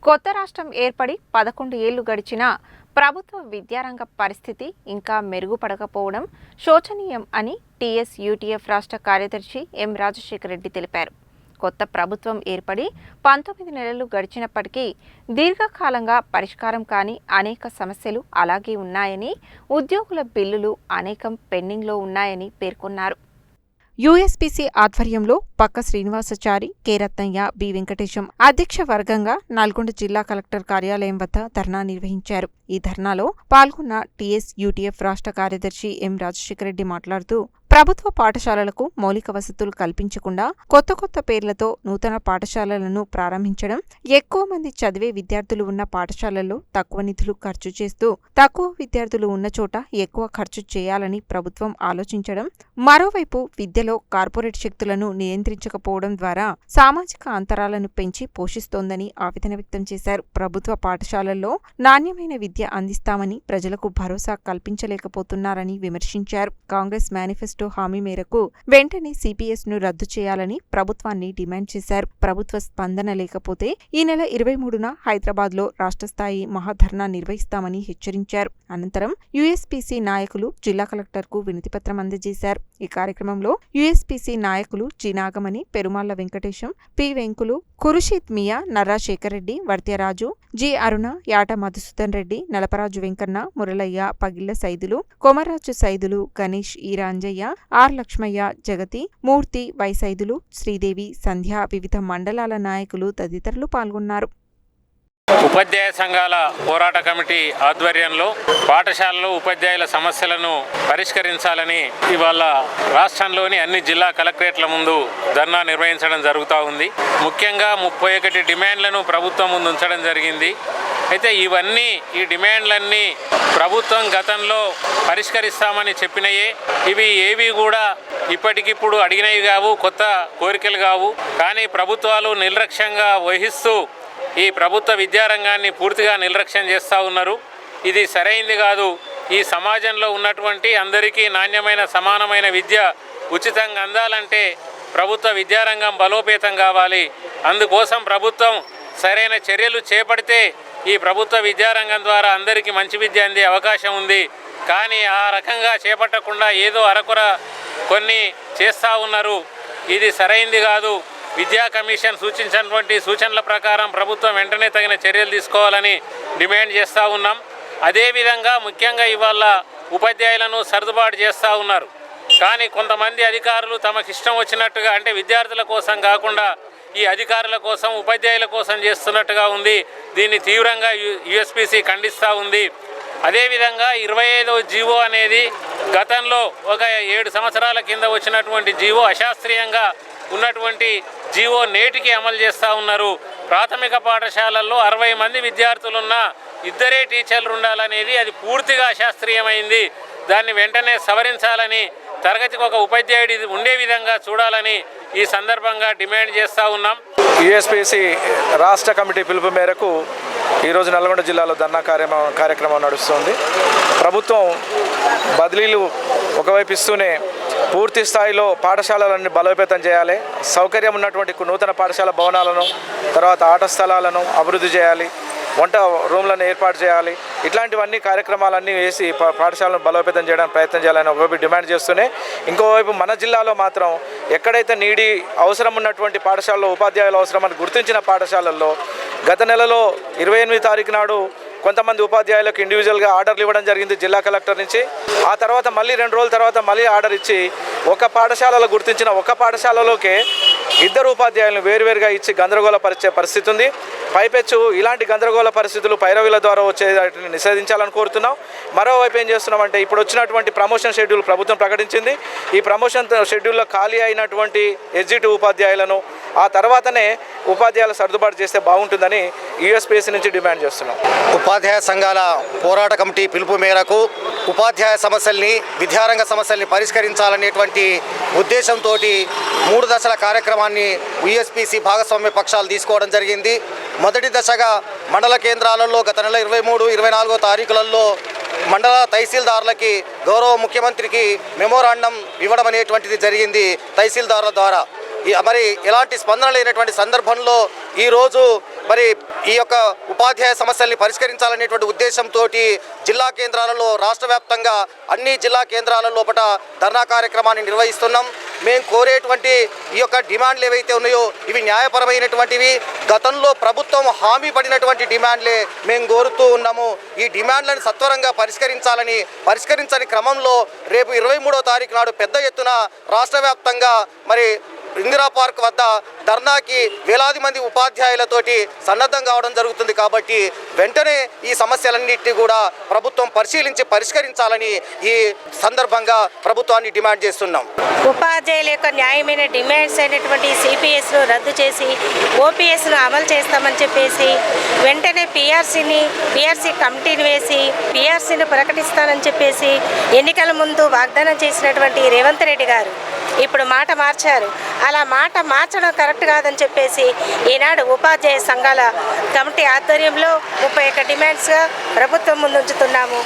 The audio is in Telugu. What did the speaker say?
కొత్త రాష్ట్రం ఏర్పడి 11 ఏళ్లు గడిచినా ప్రభుత్వ విద్యారంగ పరిస్థితి ఇంకా మెరుగుపడకపోవడం శోచనీయం అని టీఎస్-యూటీఎఫ్ రాష్ట్ర కార్యదర్శి ఎం రాజశేఖర్ రెడ్డి తెలిపారు. కొత్త ప్రభుత్వం ఏర్పడి 19 నెలలు గడిచినప్పటికీ దీర్ఘకాలంగా పరిష్కారం కాని అనేక సమస్యలు అలాగే ఉన్నాయని, ఉద్యోగుల బిల్లులు అనేకం పెండింగ్లో ఉన్నాయని పేర్కొన్నారు. యూఎస్పీసీ ఆధ్వర్యంలో పక్క శ్రీనివాసచారి, కె రత్నయ్య, బి వెంకటేశం అధ్యక్ష వర్గంగా నల్గొండ జిల్లా కలెక్టర్ కార్యాలయం వద్ద ధర్నా నిర్వహించారు. ఈ ధర్నాలో పాల్గొన్న టీఎస్-యూటీఎఫ్ రాష్ట్ర కార్యదర్శి ఎం రాజశేఖర్ రెడ్డి మాట్లాడుతూ, ప్రభుత్వ పాఠశాలలకు మౌలిక వసతులు కల్పించకుండా కొత్త పేర్లతో నూతన పాఠశాలలను ప్రారంభించడం, ఎక్కువ మంది చదివే విద్యార్థులు ఉన్న పాఠశాలల్లో తక్కువ నిధులు ఖర్చు చేస్తూ తక్కువ విద్యార్థులు ఉన్న చోట ఎక్కువ ఖర్చు చేయాలని ప్రభుత్వం ఆలోచించడం, మరోవైపు విద్యలో కార్పొరేట్ శక్తులను నియంత్రించకపోవడం ద్వారా సామాజిక అంతరాలను పెంచి పోషిస్తోందని ఆవేదన వ్యక్తం చేశారు. ప్రభుత్వ పాఠశాలల్లో నాణ్యమైన విద్య అందిస్తామని ప్రజలకు భరోసా కల్పించలేకపోతున్నారని విమర్శించారు. కాంగ్రెస్ మేనిఫెస్టో హామీ మేరకు వెంటనే సిపిఎస్ ను రద్దు చేయాలని ప్రభుత్వాన్ని డిమాండ్ చేశారు. ప్రభుత్వ స్పందన లేకపోతే ఈ నెల 23న హైదరాబాద్ లో రాష్ట్ర స్థాయి మహాధర్నా నిర్వహిస్తామని హెచ్చరించారు. అనంతరం యూఎస్పీసీ నాయకులు జిల్లా కలెక్టర్ కు వినతిపత్రం అందజేశారు. ఈ కార్యక్రమంలో యూఎస్పీసీ నాయకులు G Nagamani, Perumalla Venkatesham, P Venkulu, Khurshid Miya, Narra Shekar Reddy, Varthyaraju, G Aruna, Yata Madhusudan Reddy, Nalaparaju Venkanna, Muralaiah, Pagilla Saidulu, Komarraju Saidulu, Ganesh, Eeranjaiah, R Lakshmaiah, Jagathi, Murthy, Y Saidulu, Sridevi, Sandhya, వివిధ మండలాల నాయకులు తదితరులు పాల్గొన్నారు. ఉపాధ్యాయ సంఘాల పోరాట కమిటీ ఆధ్వర్యంలో పాఠశాలలో ఉపాధ్యాయుల సమస్యలను పరిష్కరించాలని ఇవాళ రాష్ట్రంలోని అన్ని జిల్లా కలెక్టరేట్ల ముందు ధర్నా నిర్వహించడం జరుగుతూ ఉంది. ముఖ్యంగా 31 డిమాండ్లను ప్రభుత్వం ముందు ఉంచడం జరిగింది. అయితే ఈ డిమాండ్లన్నీ ప్రభుత్వం గతంలో పరిష్కరిస్తామని చెప్పినయే. ఇవి ఏవి కూడా ఇప్పటికిప్పుడు అడిగినవి కావు, కొత్త కోరికలు కావు. కానీ ప్రభుత్వాలు నిర్లక్ష్యంగా వహిస్తూ ఈ ప్రభుత్వ విద్యారంగాన్ని పూర్తిగా నిర్లక్ష్యం చేస్తూ ఉన్నారు. ఇది సరైంది కాదు. ఈ సమాజంలో ఉన్నటువంటి అందరికీ నాణ్యమైన సమానమైన విద్య ఉచితంగా అందాలంటే ప్రభుత్వ విద్యారంగం బలోపేతం కావాలి. అందుకోసం ప్రభుత్వం సరైన చర్యలు చేపడితే ఈ ప్రభుత్వ విద్యారంగం ద్వారా అందరికీ మంచి విద్య అందే అవకాశం ఉంది. కానీ ఆ రకంగా చేపట్టకుండా ఏదో అరకొర కొన్ని చేస్తూ ఉన్నారు. ఇది సరైంది కాదు. విద్యా కమిషన్ సూచించినటువంటి సూచనల ప్రకారం ప్రభుత్వం వెంటనే తగిన చర్యలు తీసుకోవాలని డిమాండ్ చేస్తూ ఉన్నాం. అదేవిధంగా ముఖ్యంగా ఇవాళ ఉపాధ్యాయులను సర్దుబాటు చేస్తూ ఉన్నారు. కానీ కొంతమంది అధికారులు తమకిష్టం వచ్చినట్టుగా, అంటే విద్యార్థుల కోసం కాకుండా ఈ అధికారుల కోసం, ఉపాధ్యాయుల కోసం చేస్తున్నట్టుగా ఉంది. దీన్ని తీవ్రంగా యూఎస్పీసీ ఖండిస్తూ ఉంది. అదేవిధంగా 25వ జీవో అనేది గతంలో ఒక 7 సంవత్సరాల కింద వచ్చినటువంటి జీవో, అశాస్త్రీయంగా ఉన్నటువంటి జీవో నేటికి అమలు చేస్తూ ఉన్నారు. ప్రాథమిక పాఠశాలల్లో 60 మంది విద్యార్థులున్న 2 టీచర్లు ఉండాలనేది అది పూర్తిగా అశాస్త్రీయమైంది. దాన్ని వెంటనే సవరించాలని, తరగతికి ఒక ఉపాధ్యాయుడు ఉండే విధంగా చూడాలని ఈ సందర్భంగా డిమాండ్ చేస్తూ ఉన్నాం. యూఎస్పీసీ రాష్ట్ర కమిటీ పిలుపు మేరకు ఈరోజు నల్గొండ జిల్లాలో ధర్నా కార్యక్రమం నడుస్తుంది. ప్రభుత్వం బదిలీలు ఒకవైపు ఇస్తూనే పూర్తి స్థాయిలో పాఠశాలలను బలోపేతం చేయాలి. సౌకర్యం ఉన్నటువంటి నూతన పాఠశాల భవనాలను, తర్వాత ఆట స్థలాలను అభివృద్ధి చేయాలి, వంట రూమ్లను ఏర్పాటు చేయాలి. ఇట్లాంటివన్నీ కార్యక్రమాలన్నీ వేసి పాఠశాలను బలోపేతం చేయడానికి ప్రయత్నం చేయాలని ఒకవైపు డిమాండ్ చేస్తూనే, ఇంకోవైపు మన జిల్లాలో మాత్రం ఎక్కడైతే అవసరం ఉన్నటువంటి పాఠశాలలో ఉపాధ్యాయులు అవసరమని గుర్తించిన పాఠశాలల్లో గత నెలలో 28 తారీఖు నాడు కొంతమంది ఉపాధ్యాయులకు ఇండివిజువల్గా ఆర్డర్లు ఇవ్వడం జరిగింది జిల్లా కలెక్టర్ నుంచి. ఆ తర్వాత మళ్ళీ 2 రోజుల తర్వాత మళ్ళీ ఆర్డర్ ఇచ్చి ఒక పాఠశాలలో గుర్తించిన ఒక పాఠశాలలోకే 2 ఉపాధ్యాయులను వేరువేరుగా ఇచ్చి గందరగోళపరిచే పరిస్థితి ఉంది. పైపెచ్చు ఇలాంటి గందరగోళ పరిస్థితులు పైరవీల ద్వారా వచ్చేటిని నిషేధించాలని కోరుతున్నాం. మరోవైపు ఏం చేస్తున్నామంటే, ఇప్పుడు వచ్చినటువంటి ప్రమోషన్ షెడ్యూల్ ప్రభుత్వం ప్రకటించింది. ఈ ప్రమోషన్ షెడ్యూల్లో ఖాళీ అయినటువంటి ఎస్జిటి ఉపాధ్యాయులను ఆ తర్వాతనే ఉపాధ్యాయులు సర్దుబాటు చేస్తే బాగుంటుందని యూఎస్పీఎస్సీ నుంచి డిమాండ్ చేస్తున్నాం. ఉపాధ్యాయ సంఘాల పోరాట కమిటీ పిలుపు మేరకు ఉపాధ్యాయ సమస్యల్ని, విద్యారంగ సమస్యల్ని పరిష్కరించాలనేటువంటి ఉద్దేశంతో 3 దశల కార్యక్రమాన్ని యూఎస్పీసీ భాగస్వామ్య పక్షాలు తీసుకోవడం జరిగింది. మొదటి దశగా మండల కేంద్రాలలో గత నెల 23, 24 తారీఖులలో మండల తహసీల్దారులకి గౌరవ ముఖ్యమంత్రికి మెమోరాండం ఇవ్వడం అనేటువంటిది జరిగింది తహసీల్దారుల ద్వారా. మరి ఎలాంటి స్పందన లేనటువంటి సందర్భంలో ఈరోజు మరి ఈ యొక్క ఉపాధ్యాయ సమస్యల్ని పరిష్కరించాలనేటువంటి ఉద్దేశంతో జిల్లా కేంద్రాలలో రాష్ట్ర వ్యాప్తంగా అన్ని జిల్లా కేంద్రాల లోపల ధర్నా కార్యక్రమాన్ని నిర్వహిస్తున్నాం. మేము కోరేటువంటి ఈ యొక్క డిమాండ్లు ఏవైతే ఉన్నాయో ఇవి న్యాయపరమైనటువంటివి. గతంలో ప్రభుత్వం హామీ పడినటువంటి డిమాండ్లే మేము కోరుతూ ఉన్నాము. ఈ డిమాండ్లను సత్వరంగా పరిష్కరించని క్రమంలో రేపు 23వ తారీఖు నాడు పెద్ద ఎత్తున రాష్ట్ర వ్యాప్తంగా మరి ఇందిరా పార్క్ వద్ద ధర్నాకి వేలాది మంది ఉపాధ్యాయులతోటి సన్నద్ధం కావడం జరుగుతుంది. కాబట్టి వెంటనే ఈ సమస్యలన్నింటినీ కూడా ప్రభుత్వం పరిష్కరించాలని ఈ సందర్భంగా ప్రభుత్వాన్ని డిమాండ్ చేస్తున్నాం. ఉపాధ్యాయుల యొక్క న్యాయమైన డిమాండ్స్ అయినటువంటి సిపిఎస్ను రద్దు చేసి ఓపీఎస్ను అమలు చేస్తామని చెప్పేసి వెంటనే పిఆర్సీ కమిటీని వేసి పిఆర్సీని ప్రకటిస్తానని చెప్పేసి ఎన్నికల ముందు వాగ్దానం చేసినటువంటి రేవంత్ రెడ్డి గారు ఇప్పుడు మాట మార్చారు. అలా మాట మార్చడం కరెక్ట్ కాదని చెప్పేసి ఈనాడు ఉపాధ్యాయ సంఘాల కమిటీ ఆధ్వర్యంలో 31 డిమాండ్స్గా ప్రభుత్వం ముందుంచుతున్నాము.